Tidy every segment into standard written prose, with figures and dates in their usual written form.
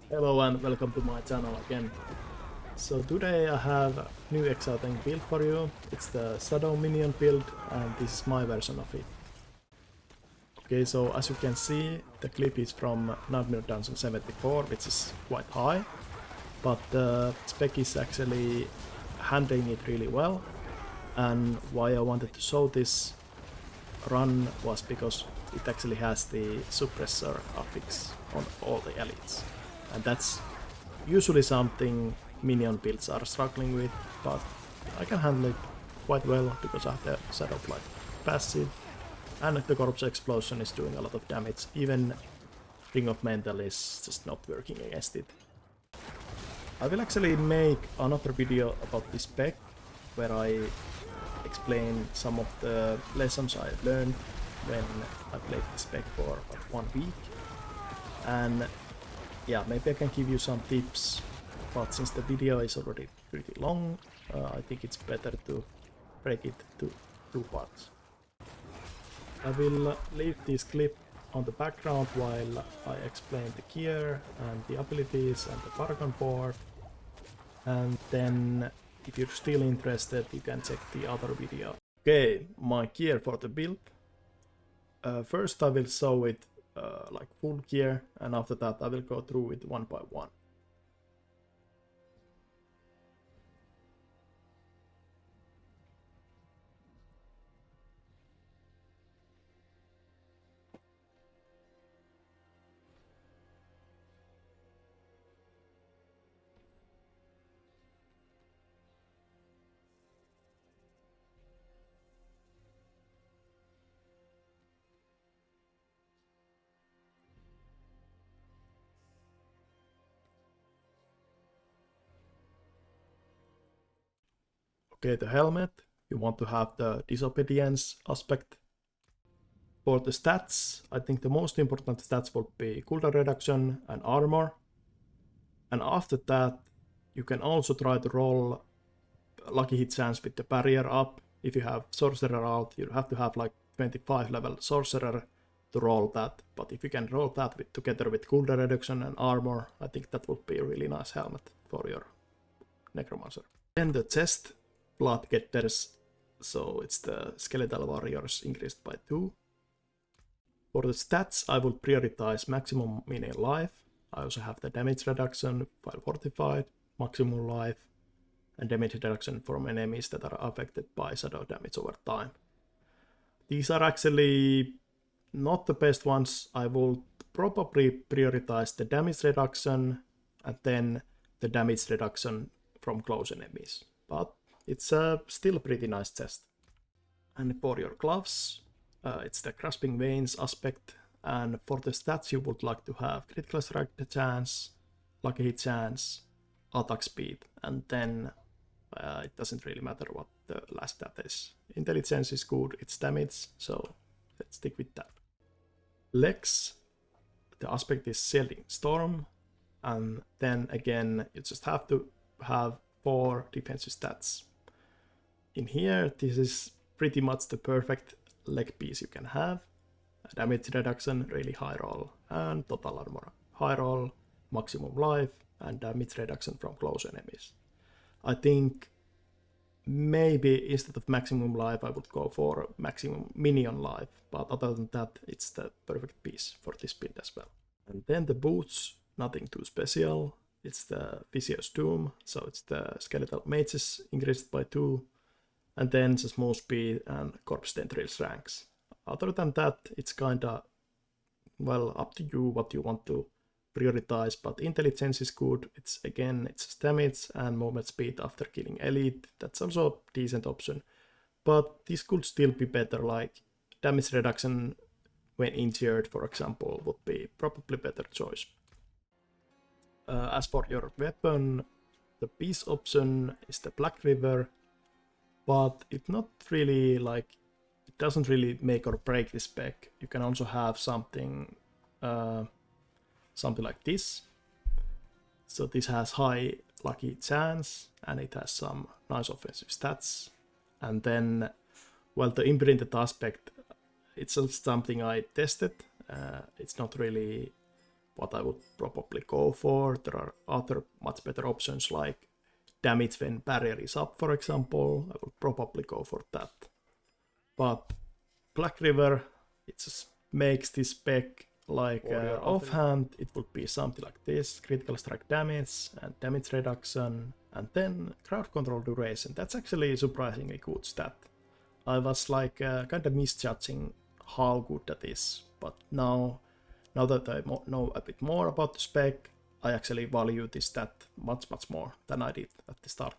Hello and welcome to my channel again. So today I have a new exciting build for you. It's the Shadow minion build and this is my version of it. Okay, so as you can see, the clip is from Nightmare Dungeon 74, which is quite high, but the spec is actually handling it really well. And why I wanted to show this run was because it actually has the suppressor affix on all the elites. And that's usually something minion builds are struggling with, but I can handle it quite well because I have the Shadow Blight passive, and the Corpse Explosion is doing a lot of damage, even Ring of Mental is just not working against it. I will actually make another video about this spec, where I explain some of the lessons I learned when I played this spec for about 1 week. And yeah, maybe I can give you some tips, but since the video is already pretty long, I think it's better to break it to 2 parts. I will leave this clip on the background while I explain the gear and the abilities and the Paragon board, and then if you're still interested you can check the other video. Okay, my gear for the build. First I will show it like full gear, and after that I will go through it one by one. Okay, the helmet, you want to have the disobedience aspect. For the stats, I think the most important stats would be cooldown reduction and armor. And after that, you can also try to roll lucky hit chance with the barrier up. If you have sorcerer out, you have to have like 25 level sorcerer to roll that. But if you can roll that together with cooldown reduction and armor, I think that would be a really nice helmet for your Necromancer. Then the chest blood getters, so it's the skeletal warriors increased by 2. For the stats, I would prioritize maximum minion life. I also have the damage reduction while fortified, maximum life, and damage reduction from enemies that are affected by shadow damage over time. These are actually not the best ones. I will probably prioritize the damage reduction and then the damage reduction from close enemies, but it's still a pretty nice chest. And for your gloves, it's the grasping veins aspect, and for the stats you would like to have critical strike chance, lucky hit chance, attack speed, and then it doesn't really matter what the last stat is. Intelligence is good, it's damage, so let's stick with that. Legs, the aspect is Shielding Storm, and then again you just have to have 4 defensive stats. In here, this is pretty much the perfect leg piece you can have. Damage reduction, really high roll, and total armor, high roll, maximum life, and damage reduction from close enemies. I think maybe instead of maximum life I would go for maximum minion life, but other than that it's the perfect piece for this build as well. And then the boots, nothing too special. It's the Vicious Doom, so it's the skeletal mages increased by 2, and then just move speed and corpse tendrils ranks. Other than that, it's kinda, well, up to you what you want to prioritize, but intelligence is good. It's just damage and movement speed after killing elite. That's also a decent option, but this could still be better, like damage reduction when injured, for example, would be probably better choice. As for your weapon, the peace option is the Black River, but it doesn't really make or break this spec. You can also have something like this. So this has high lucky chance and it has some nice offensive stats. And then, well, the imprinted aspect, it's just something I tested. It's not really what I would probably go for. There are other much better options like damage when barrier is up, for example. I would probably go for that. But Black River, it just makes this spec like Offhand. It would be something like this: critical strike damage and damage reduction, and then crowd control duration. That's actually a surprisingly good stat. I was like kind of misjudging how good that is, but now that I know a bit more about the spec, I actually value this stat much more than I did at the start.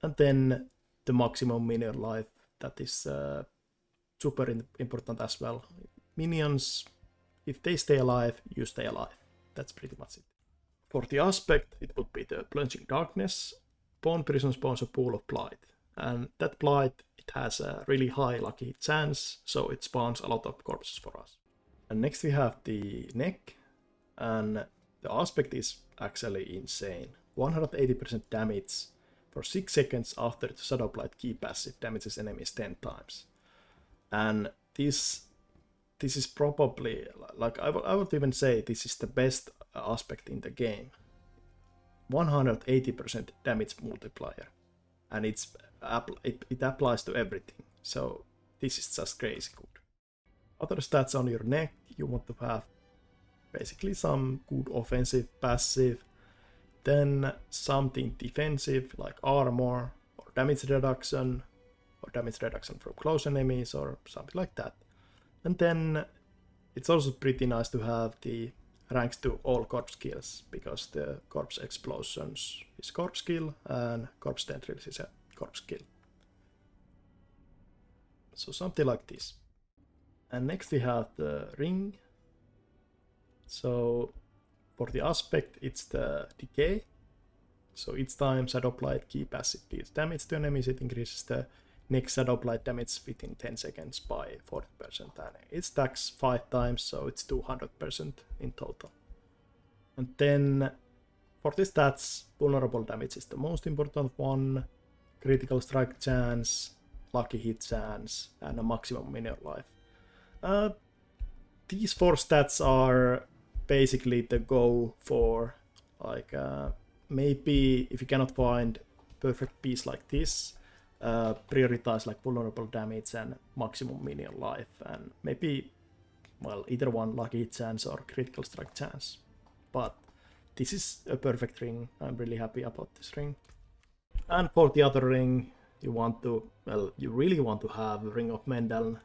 And then the maximum minion life, that is super important as well. Minions, if they stay alive, you stay alive. That's pretty much it. For the aspect, it would be the Plunging Darkness. Bone Prison spawns a pool of Blight. And that Blight, it has a really high lucky hit chance, so it spawns a lot of corpses for us. And next we have the neck, and the aspect is actually insane. 180% damage for 6 seconds after the Shadow Blight key passive damages enemies 10 times. And this is probably, like I would even say this is the best aspect in the game. 180% damage multiplier. And it applies to everything. So this is just crazy good. Other stats on your neck, you want to have basically some good offensive passive, then something defensive like armor or damage reduction from close enemies or something like that. And then it's also pretty nice to have the ranks to all corpse kills, because the corpse explosions is corpse kill and corpse tendrils is a corpse kill. So something like this. And next we have the ring. So for the aspect, it's the decay. So each time Shadow Blight key passive deals damage to enemies, it increases the next Shadow Blight damage within 10 seconds by 40%. And it stacks 5 times, so it's 200% in total. And then for the stats, vulnerable damage is the most important one. Critical strike chance, lucky hit chance, and a maximum minion life. These 4 stats are basically the go for, like, maybe if you cannot find perfect piece like this, prioritize like vulnerable damage and maximum minion life, and maybe, well, either one, lucky hit chance or critical strike chance. But this is a perfect ring. I'm really happy about this ring. And for the other ring, you really want to have Ring of Mendel.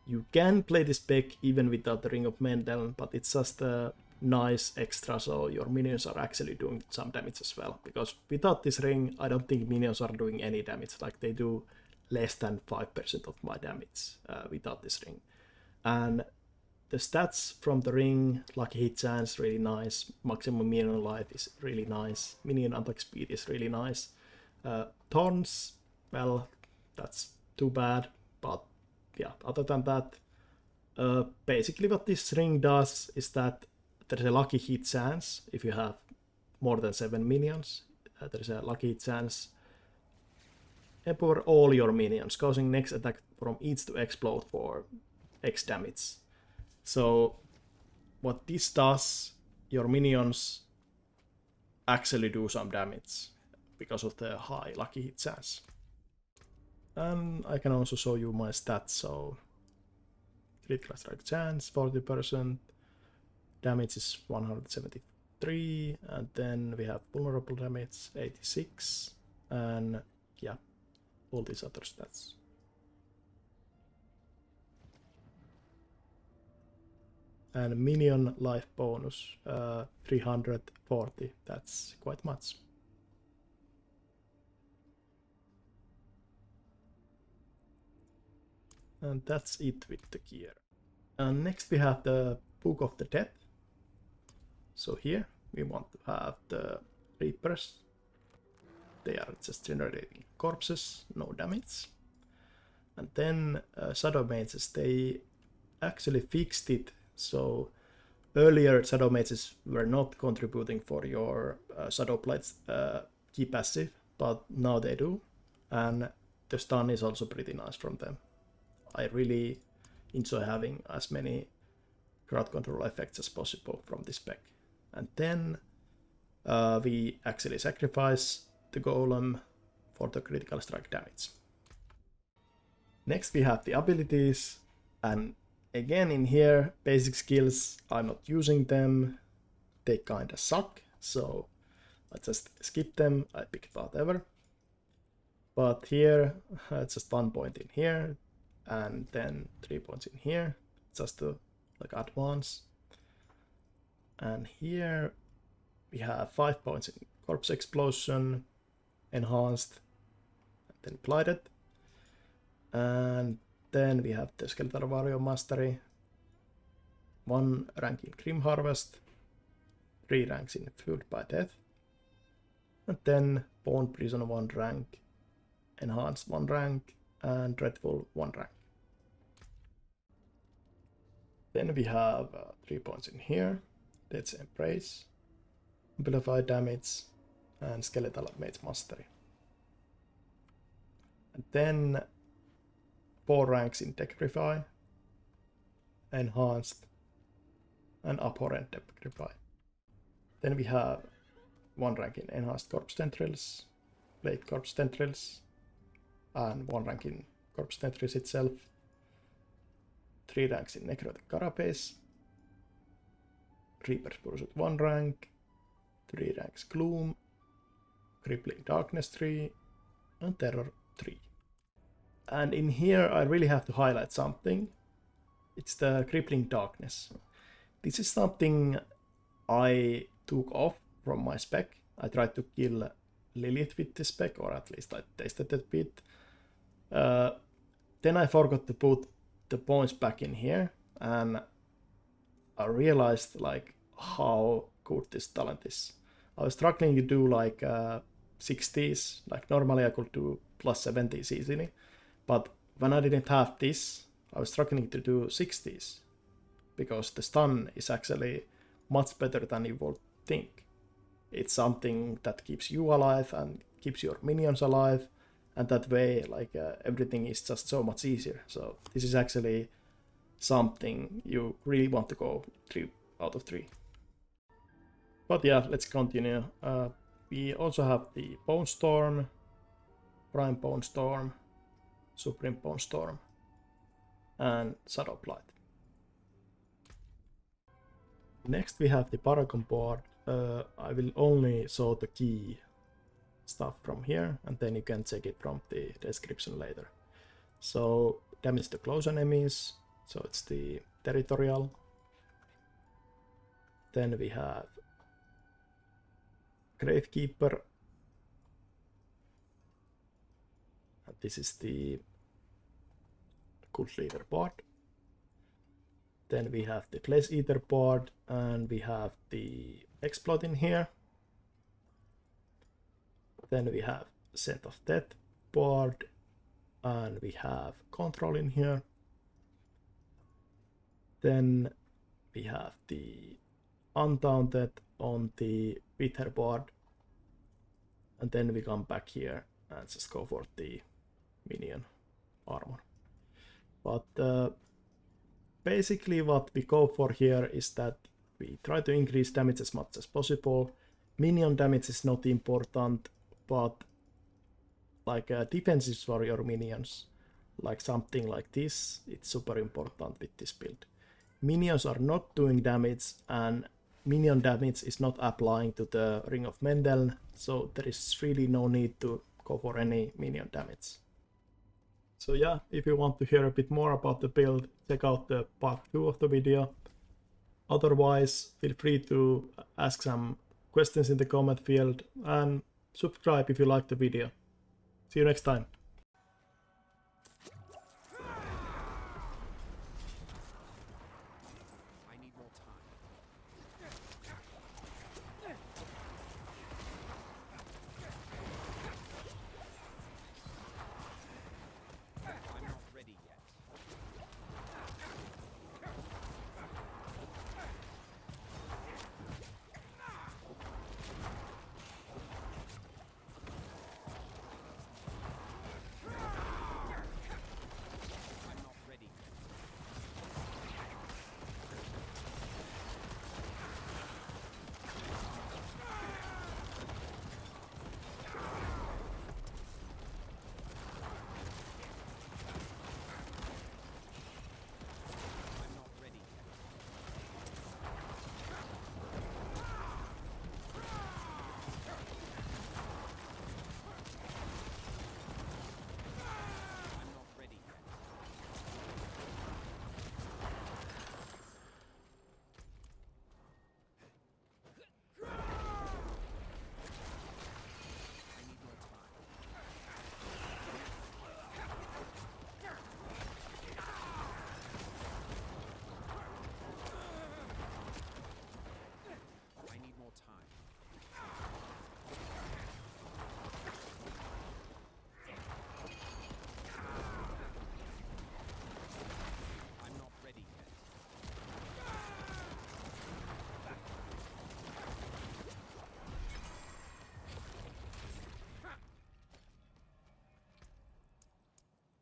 You can play this spec even without the Ring of Mendel, but it's just a nice extra, so your minions are actually doing some damage as well. Because without this ring, I don't think minions are doing any damage. Like, they do less than 5% of my damage without this ring. And the stats from the ring, lucky hit chance, really nice. Maximum minion life is really nice. Minion attack speed is really nice. Thorns, well, that's too bad, but yeah, other than that, basically what this ring does is that there's a lucky hit chance if you have more than 7 minions. There's a lucky hit chance empower all your minions, causing next attack from each to explode for X damage. So what this does, your minions actually do some damage because of the high lucky hit chance. And I can also show you my stats. So critical strike chance 40%, damage is 173, and then we have vulnerable damage 86, and yeah, all these other stats. And minion life bonus 340, that's quite much. And that's it with the gear. And next we have the Book of the Dead. So here we want to have the Reapers. They are just generating corpses, no damage. And then Shadow Mages, they actually fixed it. So earlier Shadow Mages were not contributing for your Shadow Blight's key passive, but now they do. And the stun is also pretty nice from them. I really enjoy having as many crowd control effects as possible from this spec. And then we actually sacrifice the golem for the critical strike damage. Next we have the abilities, and again in here, basic skills, I'm not using them, they kinda suck, so I just skip them, I pick whatever. But here, it's just 1 point in here, and then 3 points in here, just to like advance. And here we have 5 points in corpse explosion, enhanced, and then blighted. And then we have the skeletal warrior mastery, 1 rank in grim harvest, 3 ranks in fueled by death, and then bone prison 1 rank, enhanced 1 rank, and dreadful 1 rank. Then we have 3 points in here, Death's Embrace, amplified damage, and skeletal mage mastery. And then 4 ranks in Decrepify, enhanced, and abhorrent Decrepify. Then we have 1 rank in enhanced corpse tendrils, late corpse tendrils, and 1 rank in corpse tendrils itself, 3 ranks in necrotic carapace, Reaper's Pursuit 1 rank, 3 ranks gloom, crippling darkness 3, and terror 3. And in here I really have to highlight something. It's the crippling darkness. This is something I took off from my spec. I tried to kill Lilith with this spec, or at least I tested it a bit. Then I forgot to put the points back in here, and I realized like how good this talent is. I was struggling to do like 60s, like normally I could do plus 70s easily, but when I didn't have this, I was struggling to do 60s, because the stun is actually much better than you would think. It's something that keeps you alive and keeps your minions alive, and that way like everything is just so much easier. So this is actually something you really want to go 3 out of 3. But yeah, let's continue. We also have the Bone Storm, Prime Bone Storm, Supreme Bone Storm, and Shadow Blight. Next we have the Paragon board. I will only show the key stuff from here, and then you can check it from the description later. So damage to close enemies, so it's the territorial. Then we have Gravekeeper. And this is the Cult Leader board. Then we have the Flesh Eater board, and we have the Exploit in here. Then we have Scent of Death board, and we have Control in here. Then we have the Undaunted on the Wither board, and then we come back here and just go for the minion armor. But basically what we go for here is that we try to increase damage as much as possible. Minion damage is not important, but like defenses for your minions, like something like this, it's super important with this build. Minions are not doing damage, and minion damage is not applying to the Ring of Mendel, so there is really no need to go for any minion damage. So yeah, if you want to hear a bit more about the build, check out the part 2 of the video. Otherwise, feel free to ask some questions in the comment field, and subscribe if you like the video. See you next time.